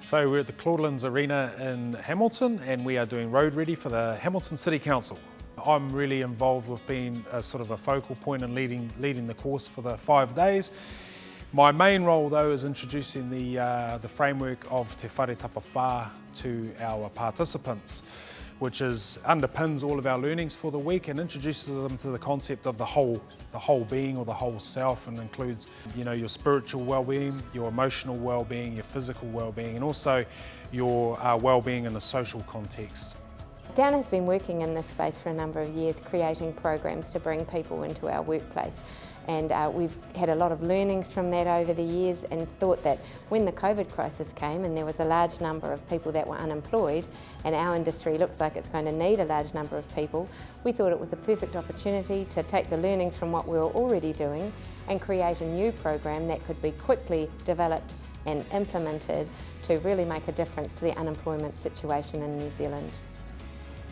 So we're at the Claudelands Arena in Hamilton and we are doing Road Ready for the Hamilton City Council. I'm really involved with being a sort of a focal point and leading the course for the 5 days. My main role though is introducing the framework of Te Whare Tapa Whā to our participants, which underpins all of our learnings for the week and introduces them to the concept of the whole being or the whole self, and includes, you know, your spiritual well-being, your emotional well-being, your physical well-being, and also your well-being in a social context. Downer has been working in this space for a number of years, creating programs to bring people into our workplace. And we've had a lot of learnings from that over the years, and thought that when the COVID crisis came and there was a large number of people that were unemployed, and our industry looks like it's going to need a large number of people, we thought it was a perfect opportunity to take the learnings from what we were already doing and create a new program that could be quickly developed and implemented to really make a difference to the unemployment situation in New Zealand.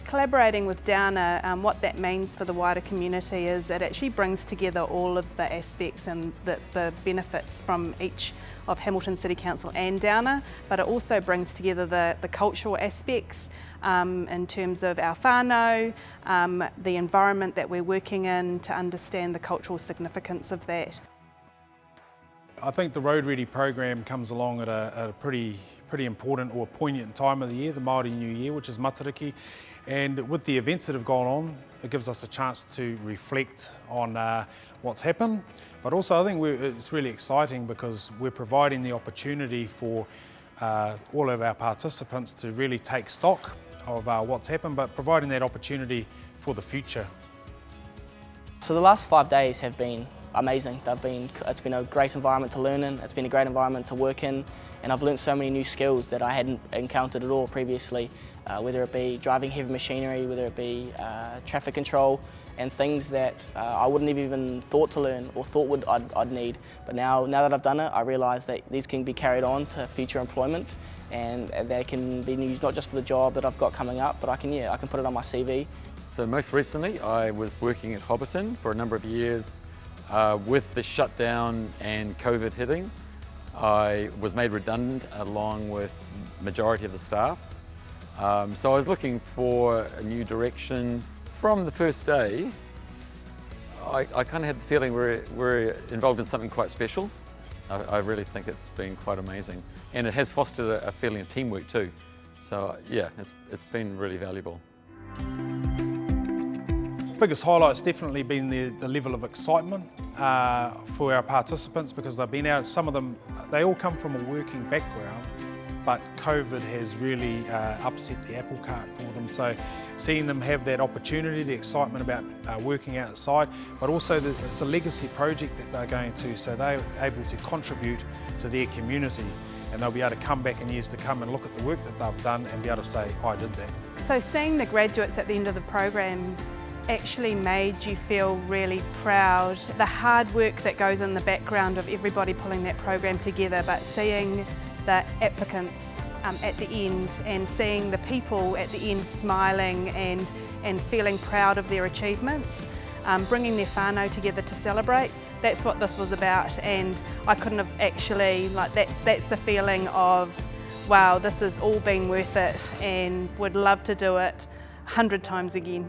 Collaborating with Downer, what that means for the wider community is it actually brings together all of the aspects and the benefits from each of Hamilton City Council and Downer, but it also brings together the cultural aspects in terms of our whānau, the environment that we're working in, to understand the cultural significance of that. I think the Road Ready program comes along at a pretty important or poignant time of the year, the Māori New Year, which is Matariki. And with the events that have gone on, it gives us a chance to reflect on what's happened. But also I think it's really exciting because we're providing the opportunity for all of our participants to really take stock of what's happened, but providing that opportunity for the future. So the last 5 days have been amazing. It's been a great environment to learn in, it's been a great environment to work in, and I've learned so many new skills that I hadn't encountered at all previously, whether it be driving heavy machinery, whether it be traffic control, and things that I wouldn't have even thought to learn or thought I'd need. But now that I've done it, I realise that these can be carried on to future employment, and they can be used not just for the job that I've got coming up, but I can put it on my CV. So most recently I was working at Hobbiton for a number of years. With the shutdown and COVID hitting, I was made redundant along with the majority of the staff. So I was looking for a new direction. From the first day, I kind of had the feeling we're involved in something quite special. I really think it's been quite amazing. And it has fostered a feeling of teamwork too. So yeah, it's been really valuable. Biggest highlight's definitely been the level of excitement for our participants, because they've been out, some of them, they all come from a working background, but COVID has really upset the apple cart for them. So seeing them have that opportunity, the excitement about working outside, but also it's a legacy project that they're going to, so they're able to contribute to their community, and they'll be able to come back in years to come and look at the work that they've done and be able to say, I did that. So seeing the graduates at the end of the program actually made you feel really proud. The hard work that goes in the background of everybody pulling that program together, but seeing the applicants at the end and seeing the people at the end smiling and feeling proud of their achievements, bringing their whānau together to celebrate, that's what this was about. And I couldn't have actually, that's the feeling of, wow, this has all been worth it, and would love to do it 100 times again.